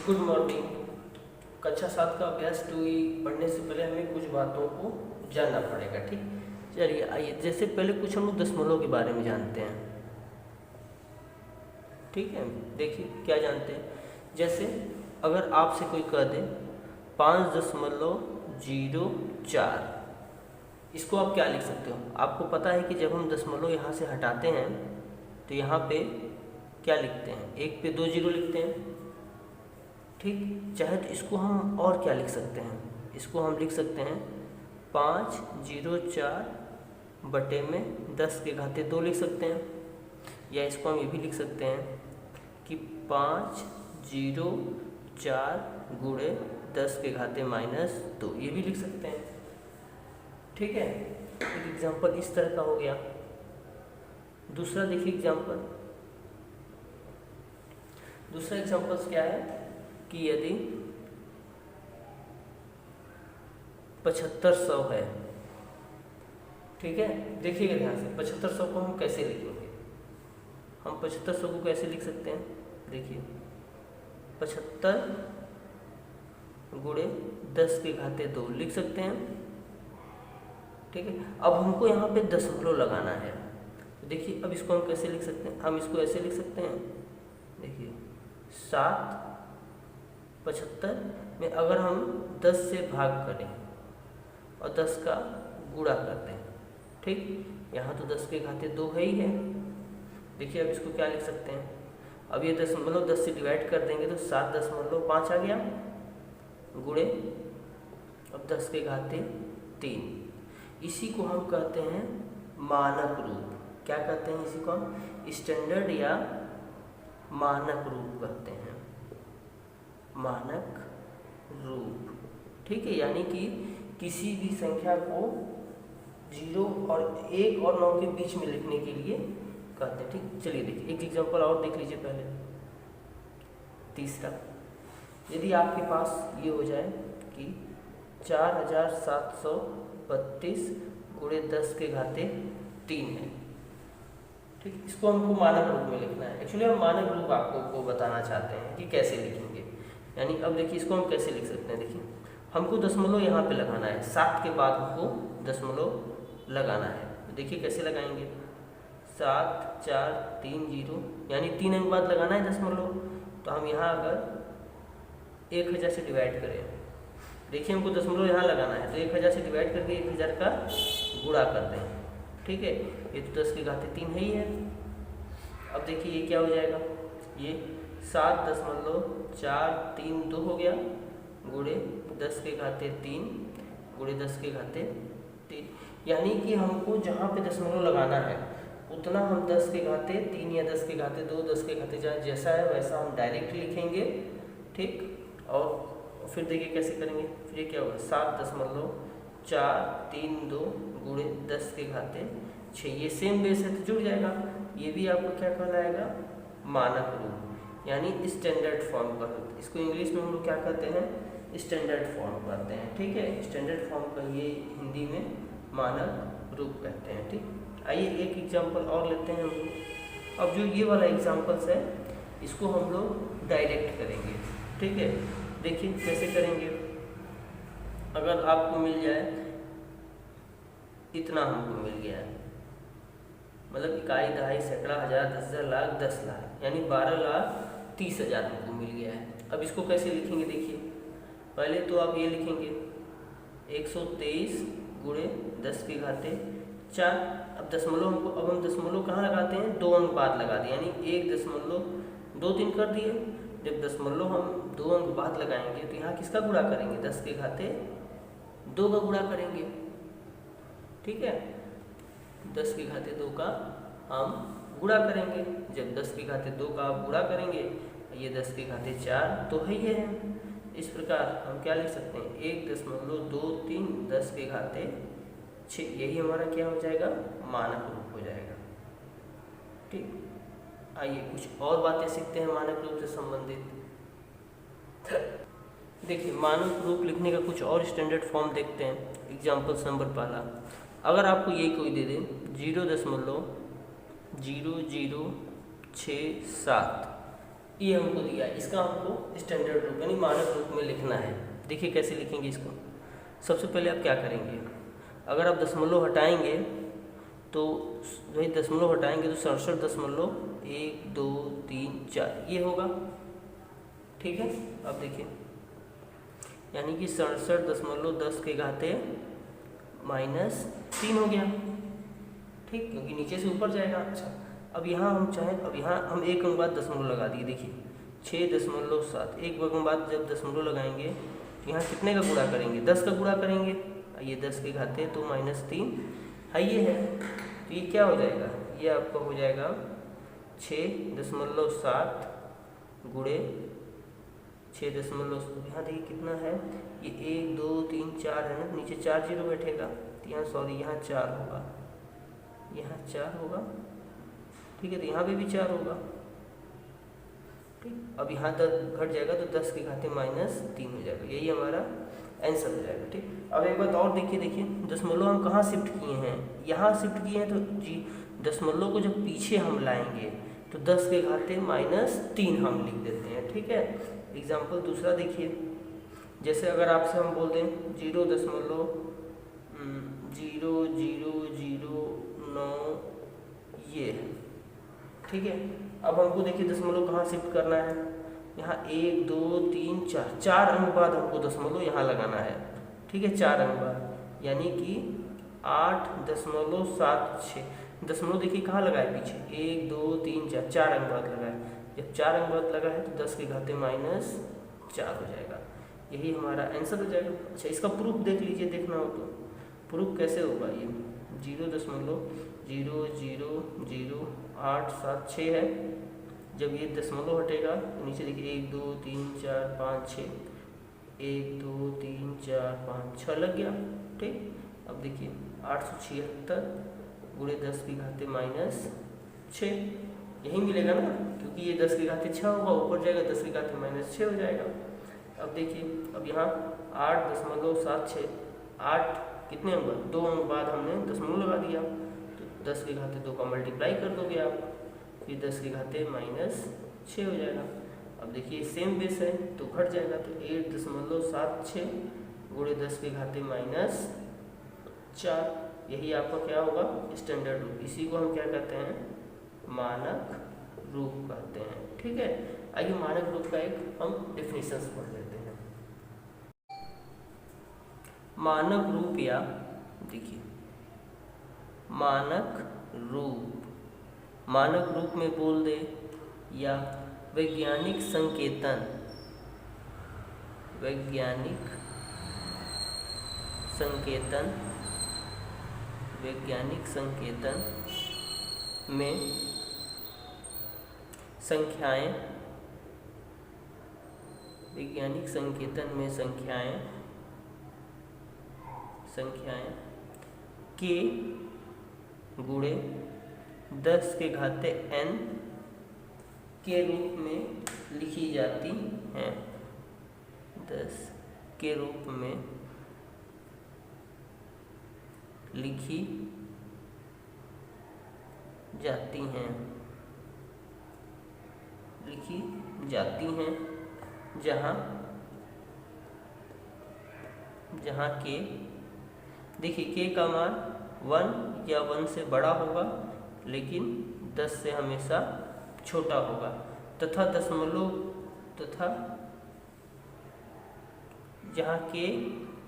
Good morning. कक्षा 7 का अभ्यास 2 पढ़ने से पहले हमें कुछ बातों को जानना पड़ेगा। ठीक, चलिए आइए, जैसे पहले कुछ हम लोग दशमलव के बारे में जानते हैं। ठीक है, देखिए क्या जानते हैं। जैसे अगर आपसे कोई कह दे 5.04, इसको आप क्या लिख सकते हो? आपको पता है कि जब हम दशमलव यहाँ से हटाते हैं तो यहाँ पे क्या लिखते हैं? एक पे 2 जीरो लिखते हैं। ठीक, चाहे तो इसको हम और क्या लिख सकते हैं? इसको हम लिख सकते हैं 504 बटे में 10 के घाते 2 लिख सकते हैं। या इसको हम ये भी लिख सकते हैं कि 504 गुणे 10 के घाते -2, ये भी लिख सकते हैं। ठीक है, एक एग्जाम्पल इस तरह का हो गया। दूसरा देखिए एग्जाम्पल, दूसरा एग्जाम्पल क्या है कि यदि 7500 है, ठीक है, देखिएगा ध्यान से, 7500 को हम कैसे लिखेंगे? हम 7500 को कैसे लिख सकते हैं? देखिए 75 गुणे 10 के घाते 2 लिख सकते हैं। ठीक है, अब हमको यहाँ पे दशमलव लगाना है। देखिए अब इसको हम कैसे लिख सकते हैं? हम इसको ऐसे लिख सकते हैं, देखिए 7/75 में अगर हम 10 से भाग करें और 10 का गुणा कर दें, ठीक, यहाँ तो 10 के घाते 2 है ही है। देखिए अब इसको क्या लिख सकते हैं? अब ये दशमलव 10 से डिवाइड कर देंगे तो 7.5 आ गया, गुणे अब 10 के घाते 3। इसी को हम कहते हैं मानक रूप। क्या कहते हैं इसी को? हम स्टैंडर्ड या मानक रूप कहते हैं, मानक रूप। ठीक है, यानी कि किसी भी संख्या को 0 और 1 और 9 के बीच में लिखने के लिए कहते हैं। ठीक, चलिए देखिए एक एग्जांपल और देख लीजिए पहले। तीसरा, यदि आपके पास ये हो जाए कि 4732 गुणे 10 के घाते 3 है। ठीक, इसको हमको मानक रूप में लिखना है। एक्चुअली हम मानक रूप आपको बताना चाहते हैं कि कैसे लिखेंगे। यानी अब देखिए इसको हम कैसे लिख सकते हैं। देखिए हमको दशमलव यहाँ पे लगाना है, 7 के बाद हमको दशमलव लगाना है। तो देखिए कैसे लगाएंगे? 7 4 3 0, यानी 3 अंक बाद लगाना है दशमलव। तो हम यहाँ अगर 1000 से डिवाइड करें, देखिए हमको दशमलव यहाँ लगाना है तो 1000 से डिवाइड करके 1000 का गुणा कर दें। ठीक है, ये तो 10 के घाते 3 है ही है। अब देखिए ये क्या हो जाएगा? ये 7.432 हो गया, गुणे 10 के घाते 3 गुणे 10 के घाते 3। यानी कि हमको जहाँ पे दशमलव लगाना है उतना हम 10 के घाते 3 या 10 के घाते 2, 10 के घाते 4 जैसा है वैसा हम डायरेक्ट लिखेंगे। ठीक, और फिर देखिए कैसे करेंगे। फिर ये क्या होगा? 7.432 गुणे 10 के घाते 6, ये सेम बेस है तो जुड़ जाएगा। ये भी आपको क्या कहलाएगा? मानक रूप, यानी स्टैंडर्ड फॉर्म का। इसको इंग्लिश में हम लोग क्या कहते हैं? स्टैंडर्ड फॉर्म कहते हैं। ठीक है, स्टैंडर्ड फॉर्म का ये हिंदी में मानक रूप कहते हैं। ठीक, आइए एक एग्जांपल और लेते हैं हम लोग। अब जो ये वाला एग्जांपल्स है इसको हम लोग डायरेक्ट करेंगे। ठीक है, देखिए कैसे करेंगे। अगर आपको मिल जाए इतना, हमको मिल गया है, मतलब इकाई, दहाई, सैकड़ा, हजार, 10,000, लाख, 10 लाख, यानी 12,30,000 हमको मिल गया है। अब इसको कैसे लिखेंगे? देखिए पहले तो आप ये लिखेंगे 123 गुणे 10 के घाते 4। अब दशमलव हमको, अब हम दशमलव कहाँ लगाते हैं? 2 अंक बाद लगा दिए, यानी 1.23 कर दिए। जब दशमलव हम 2 अंक बाद लगाएंगे तो यहाँ किसका गुणा करेंगे? 10 के घाते 2 का गुणा करेंगे। ठीक है, 10 के घाते 2 का हम गुणा करेंगे। जब 10 के घाते 2 का आप गुणा करेंगे, ये 10 के घाते 4 तो है ही है। इस प्रकार हम क्या लिख सकते हैं? 1.23 10 के घाते 6, यही हमारा क्या हो जाएगा? मानक रूप हो जाएगा। ठीक, आइए कुछ और बातें सीखते हैं मानक रूप से संबंधित। देखिए मानक रूप लिखने का कुछ और स्टैंडर्ड फॉर्म देखते हैं। एग्जाम्पल्स नंबर पहला, अगर आपको ये कोई दे दे 0.0067, ये हमको दिया है, इसका हमको स्टैंडर्ड रूप यानी मानक रूप में लिखना है। देखिए कैसे लिखेंगे इसको। सबसे पहले आप क्या करेंगे, अगर आप दशमलव हटाएंगे तो वही दशमलव हटाएंगे तो 67.123 ये होगा, ठीक है। अब देखिए यानी कि 67.10 के घाते -3 हो गया, ठीक, क्योंकि नीचे से ऊपर जाएगा। अच्छा, अब यहाँ हम चाहें, अब यहाँ हम एक अंक बाद दशमलव लगा दिए, देखिए 6.7 एक अंक बाद जब दशमलव लगाएंगे तो यहाँ कितने का गुणा करेंगे, 10 का गुणा करेंगे, ये 10 के घाते तो -3 है, ये है, तो ये क्या हो जाएगा, ये आपका हो जाएगा 6.7 गुणे 6 यहाँ देखिए कितना है, ये 1 2 3 4 है ना, नीचे 4 जीरो बैठेगा, तो यहाँ सॉरी यहाँ 4 होगा, यहाँ 4 होगा, ठीक है, तो यहाँ पे भी 4 होगा, ठीक। अब यहाँ 10 घट जाएगा तो 10 के घाते -3 हो जाएगा, यही हमारा आंसर हो जाएगा, ठीक। अब एक बात और देखिए दशमलव हम कहाँ शिफ्ट किए हैं, यहाँ शिफ्ट किए हैं, तो जी दशमलव को जब पीछे हम लाएंगे तो 10 के घाते -3 हम लिख देते हैं, ठीक है। एग्जाम्पल दूसरा देखिए, जैसे अगर आपसे हम बोल दें 0.0009 ये है, ठीक है। अब हमको देखिए दशमलव कहाँ शिफ्ट करना है, यहाँ 1 2 3 4 अंक बाद हमको दशमलव यहाँ लगाना है, ठीक है, 4 अंक बाद, यानी कि 8.76 दशमलव देखिए कहाँ लगाए पीछे, 1 2 3 4 अंक बाद लगाए, जब 4 अंक बाद लगा है तो 10 के घाते -4 हो जाएगा, यही हमारा आंसर हो जाएगा। अच्छा, इसका प्रूफ देख लीजिए, देखना हो तो प्रूफ कैसे होगा, ये 0.00087 है, जब ये दशमलव हटेगा तो नीचे देखिए 1 2 3 4 5 6 1 2 3 4 5 6 लग गया, ठीक। अब देखिए 876 गुणे 10 के घाते -6 यही मिलेगा ना, क्योंकि ये 10 के घाते 6 होगा, ऊपर जाएगा 10 के घाते -6 हो जाएगा। अब देखिए, अब यहाँ 8.76 8 कितने अंक बाद, 2 अंक बाद हमने दशमलव लगा दिया, तो 10 के घाते 2 का मल्टीप्लाई कर दोगे आप, फिर 10 के घाते -6 हो जाएगा। अब देखिए सेम बेस है तो घट जाएगा, तो 8.76 गुणे 10 के घाते -4 यही आपका क्या होगा, स्टैंडर्ड रूप, इसी को हम क्या कहते हैं, मानक रूप कहते हैं, ठीक है। आइए मानक रूप का एक हम डेफिनेशन पढ़ लेते हैं। मानक रूप, या देखिए मानक रूप में बोल दे या वैज्ञानिक संकेतन में संख्याएं, वैज्ञानिक संकेतन में संख्याएं के गुणे 10 के घाते n के रूप में लिखी जाती हैं, 10 के रूप में लिखी जाती हैं, जहाँ के देखिए के का मान 1 या 1 से बड़ा होगा लेकिन 10 से हमेशा छोटा होगा, तथा जहाँ के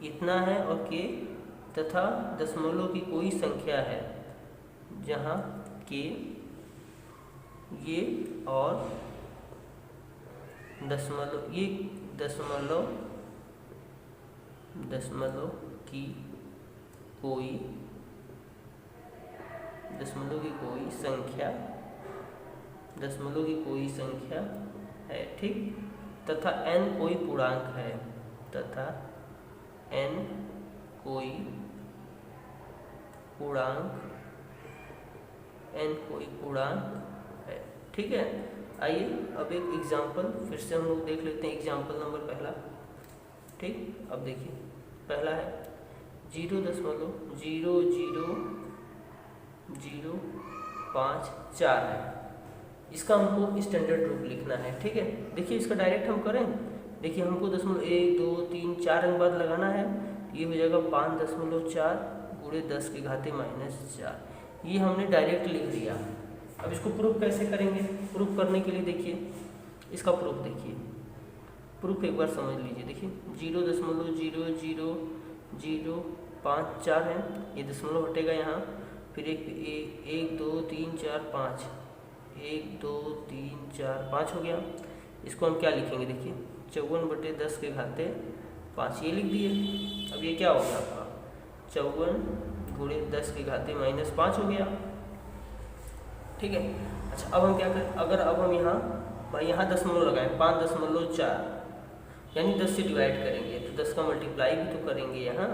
इतना है और के तथा दशमलव की कोई संख्या है, जहाँ के ये और दशमलव की कोई संख्या है, ठीक, तथा n कोई पूर्णांक है, है, ठीक है। आइए अब एक एग्जाम्पल फिर से हम लोग देख लेते हैं, एग्जाम्पल नंबर पहला, ठीक। अब देखिए पहला है 0.00054 है, इसका हमको स्टैंडर्ड रूप लिखना है। ठीक है, देखिए इसका डायरेक्ट हम करें। देखिए हमको 1 2 3 4 अंक बाद लगाना है, ये हो जाएगा 5.4 गुणे 10 की घाते -4। ये हमने डायरेक्ट लिख दिया। अब इसको प्रूफ कैसे करेंगे? प्रूफ करने के लिए देखिए इसका प्रूफ देखिए, प्रूफ एक बार समझ लीजिए। देखिए 0.00054 है, ये दशमलव हटेगा यहाँ, फिर 1 2 3 4 5, 1 2 3 4 5 हो गया। इसको हम क्या लिखेंगे? देखिए 54/10 के घाते 5 ये लिख दिए। अब ये क्या हो गया आपका 54 गुणे 10 के घाते -5 हो गया। ठीक है, अच्छा अब हम क्या करें? अगर अब हम यहाँ दशमलव लगाएं 5.4, यानी 10 से डिवाइड करेंगे तो 10 का मल्टीप्लाई भी तो करेंगे यहाँ।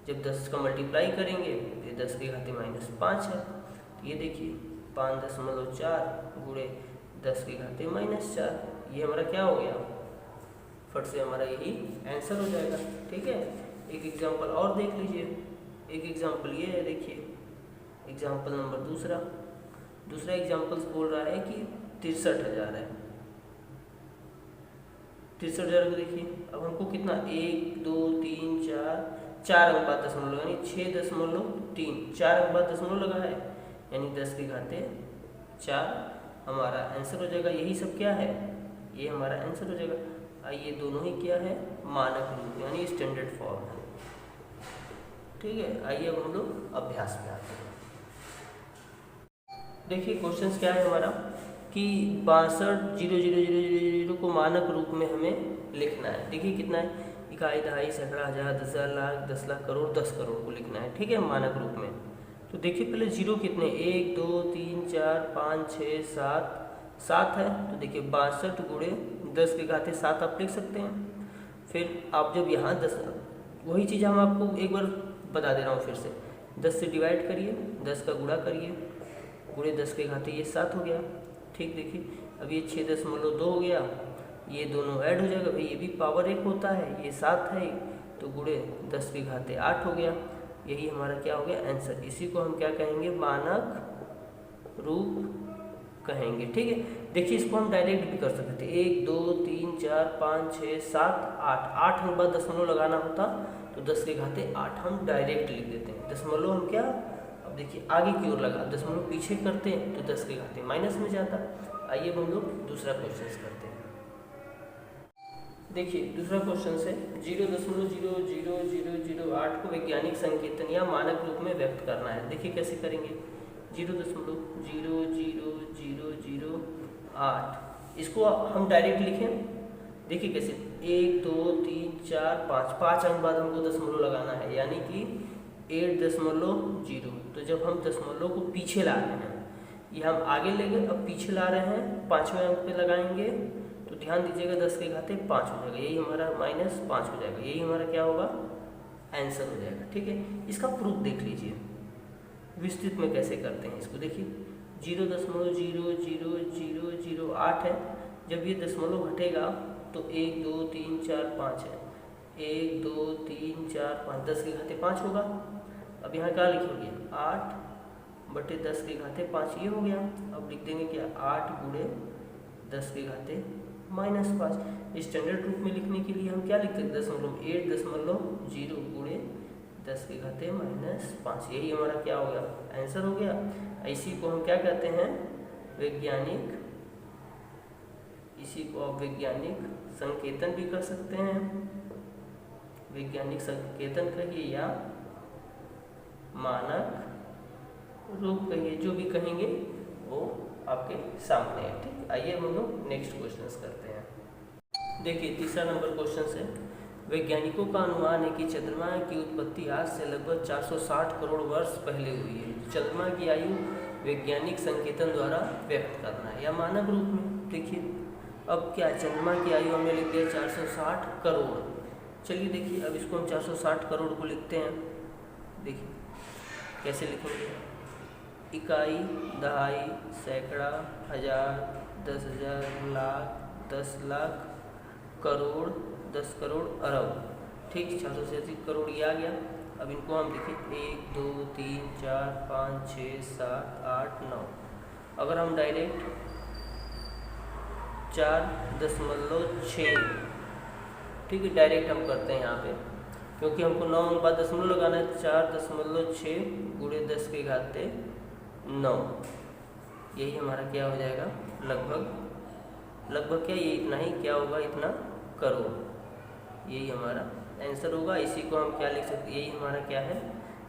जब 10 का मल्टीप्लाई करेंगे तो 10 के घाते -5 है, तो ये देखिए 5.4 गुणे 10 के घाते -4, ये हमारा क्या हो गया? फट से हमारा यही आंसर हो जाएगा। ठीक है, एक एग्जांपल और देख लीजिए। एक एग्जांपल ये है, देखिए एग्जांपल नंबर दूसरा एग्जांपल बोल रहा है कि 63,000 है। 63,000 को देखिए, अब हमको कितना 1 2 3 4 अंक बाद दशमलव यानी 6.3, 4 अंक बाद दशमलव लगा है यानी 10 के घाते 4 हमारा आंसर हो जाएगा। यही सब क्या है? ये हमारा आंसर हो जाएगा। ये दोनों ही क्या है? मानक रूप यानी स्टैंडर्ड फॉर्म है। ठीक है, आइए अब हम लोग अभ्यास में आते हैं। देखिए क्वेश्चन क्या है हमारा कि 62,000,000 को मानक रूप में हमें लिखना है। देखिए कितना है? इकाई, दहाई, सैकड़ा, हजार, 10,000, लाख, 10 लाख, करोड़, 10 करोड़ को लिखना है। ठीक है, मानक रूप में। तो देखिए पहले जीरो कितने 1 2 3 4 5 6 7 है, तो देखिए 62 गुणे 10 के घाते 7 आप लिख सकते हैं। फिर आप जब यहाँ 10, वही चीज़ हम आपको एक बार बता दे रहा हूँ फिर से, 10 से डिवाइड करिए, 10 का गुणा करिए, गुणे 10 के घाते ये 7 हो गया। ठीक, देखिए अब ये 6.2 हो गया, ये दोनों ऐड हो जाएगा, भाई ये भी पावर 1 होता है, ये 7 है तो गुणे 10 के घाते 8 हो गया। यही हमारा क्या हो गया? आंसर। इसी को हम क्या कहेंगे? मानक रूप कहेंगे। ठीक है, देखिए इसको हम डायरेक्ट भी कर सकते थे, 1 2 3 4 5 6 7 8 अंक बाद दशमलव लगाना होता तो 10 के घाते 8 हम डायरेक्ट लिख देते हैं। दशमलव हम क्या, अब देखिए आगे की ओर लगा, दशमलव पीछे करते हैं तो 10 के घाते माइनस में जाता। आइए हम लोग दूसरा क्वेश्चन करते हैं। देखिए दूसरा क्वेश्चन है 0.00008 को वैज्ञानिक संकेतन या मानक रूप में व्यक्त करना है। देखिए कैसे करेंगे? 0.00008 इसको हम डायरेक्ट लिखें। देखिए कैसे, 1 2 3 4 5 अंक बाद हमको दशमलव लगाना है, यानी कि 8.0। तो जब हम दशमलव को पीछे ला रहे हैं, ये हम आगे ले गए, अब पीछे ला रहे हैं, 5वें अंक पे लगाएंगे तो ध्यान दीजिएगा 10 के घाते 5 हो जाएगा, यही हमारा -5 हो जाएगा, यही हमारा क्या होगा? आंसर हो जाएगा। ठीक है, इसका प्रूफ देख लीजिए विस्तृत में कैसे करते हैं इसको। देखिए 0.00008 है, जब ये दशमलव घटेगा तो 1 2 3 4 5 है, 1 2 3 4 5, 10 के घाते 5 होगा। अब यहाँ क्या लिखेंगे? 8/10 के घाते 5, ये हो गया। अब लिख देंगे क्या? 8 गुणे 10 के घाते -5। स्टैंडर्ड रूप में लिखने के लिए हम क्या लिखते हैं? 8.0 गुणे 10 के घाते -5, यही हमारा क्या हो गया? आंसर हो गया। इसी को हम क्या कहते हैं? वैज्ञानिक, इसी को आप वैज्ञानिक संकेतन भी कर सकते हैं, वैज्ञानिक संकेतन कहिए या मानक रूप कहिए, जो भी कहेंगे वो आपके सामने है। ठीक, आइए हम लोग नेक्स्ट क्वेश्चन करते हैं। देखिए तीसरा नंबर क्वेश्चन है, वैज्ञानिकों का अनुमान है कि चंद्रमा की उत्पत्ति आज से लगभग 460 करोड़ वर्ष पहले हुई है। चंद्रमा की आयु वैज्ञानिक संकेतन द्वारा व्यक्त करना है या मानक रूप में। देखिए अब क्या, चंद्रमा की आयु हमने लिख दिया 460 करोड़। चलिए देखिए अब इसको हम 460 करोड़ को लिखते हैं। देखिए कैसे लिखेंगे? इकाई, दहाई, सैकड़ा, हजार, 10,000, लाख, 10 लाख, करोड़, 10 करोड़, अरब। ठीक, 487 करोड़ ये आ गया। अब इनको हम देखें 1 2 3 4 5 6 7 8 9। अगर हम डायरेक्ट 4.6। ठीक है, डायरेक्ट हम करते हैं यहाँ पे, क्योंकि हमको 9 अंक बाद दशमलव लगाना है। 4.6 गुणे 10 के घाते 9, यही हमारा क्या हो जाएगा, लगभग क्या, ये इतना ही क्या होगा, इतना करोड़, यही हमारा आंसर होगा। इसी को हम क्या लिख सकते, यही हमारा क्या है,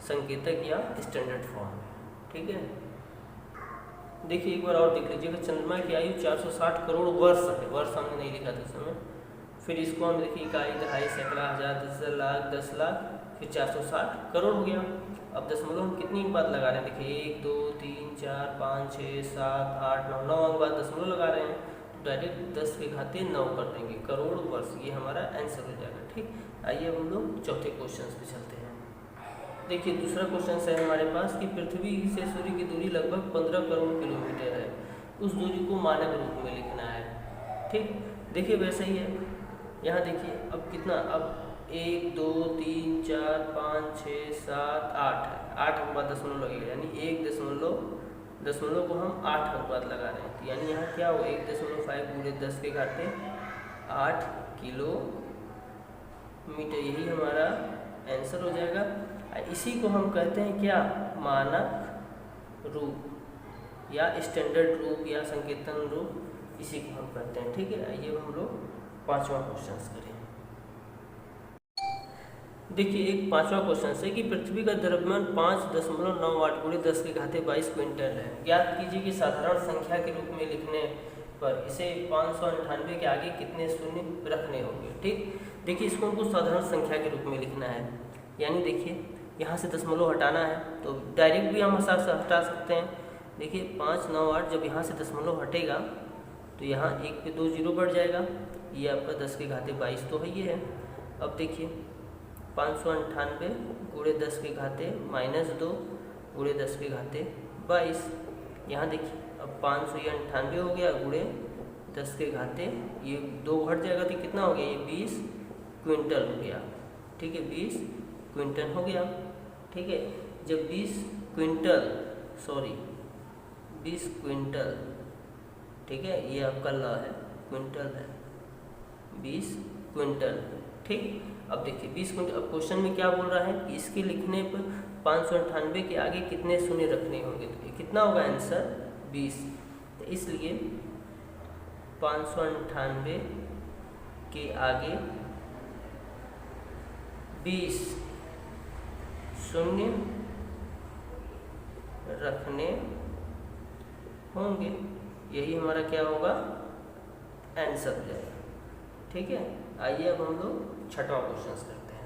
संकेतक या स्टैंडर्ड फॉर्म। ठीक है, देखिए एक बार और देख लीजिएगा, चंद्रमा की आयु 460 करोड़ वर्ष है, वर्ष हमने नहीं लिखा था उस समय। फिर इसको हम देखिए इकाई, दहाई, सैकड़ा, हजार, 10,000, लाख, 10 लाख, फिर 460 करोड़ हो गया। अब दशमलव हम कितनी अंक बाद लगा रहे हैं, देखिए 1 2 3 4 5 6 7 8 9, 9 अंक बाद दशमलव लगा रहे हैं, तो डायरेक्ट 10 के घाते 9 कर देंगे, करोड़ वर्ष, ये हमारा आंसर हो जाएगा। ठीक, आइए अब हम लोग चौथे क्वेश्चन पे चलते हैं। देखिए दूसरा क्वेश्चन है हमारे पास कि पृथ्वी से सूर्य की दूरी लगभग 15 करोड़ किलोमीटर है, उस दूरी को मानक रूप में लिखना है। ठीक, देखिए वैसा ही है, यहाँ देखिए अब कितना, अब 1 2 3 4 5 6 7 8 है, 8 अंक बाद दशमलव लगेगा, यानी 1 दशमलव को हम 8 अंक बाद लगा रहे हैं, तो यानी यहाँ क्या हो, 1.5 गुणे 10 के घाते 8 किलोमीटर, यही हमारा आंसर हो जाएगा। इसी को हम कहते हैं क्या, मानक रूप या स्टैंडर्ड रूप या संकेतन रूप, इसी को हम कहते हैं। ठीक है, आइए हम लोग पांचवा क्वेश्चन करें। देखिए एक पांचवा क्वेश्चन है कि पृथ्वी का द्रव्यमान 5.98 गुणे 10 के घाते 22 क्विंटल है। ज्ञात कीजिए कि साधारण संख्या के रूप में लिखने पर इसे 598 के आगे कितने शून्य रखने होंगे। ठीक, देखिए इसको हमको साधारण संख्या के रूप में लिखना है, यानी देखिए यहाँ से दशमलव हटाना है तो डायरेक्ट भी हम हटा सकते हैं। देखिए 598, जब यहाँ से दशमलव हटेगा तो यहाँ 1 पे 2 जीरो बढ़ जाएगा, ये आपका 10 के घाते 22 तो है, ये है। अब देखिए 598 गुणे 10 के घाते -2 गुणे 10 के घाते 22, यहाँ देखिए अब 598 हो गया गुणे 10 के घाते, ये 2 घट जाएगा तो कितना हो गया, ये 20 क्विंटल हो गया। ठीक है, 20 क्विंटल हो गया। ठीक है, जब 20 क्विंटल, ठीक है, ये आपका ल है, क्विंटल है, 20 क्विंटल। ठीक, अब देखिए 20 क्विंटल, अब क्वेश्चन में क्या बोल रहा है कि इसके लिखने पर 598 के आगे कितने शून्य रखने होंगे, तो कितना होगा आंसर, 20। तो इसलिए 598 के आगे 20 शून्य रखने होंगे, यही हमारा क्या होगा, आंसर हो जाएगा। ठीक है, आइए अब हम लोग छठवां क्वेश्चन करते हैं।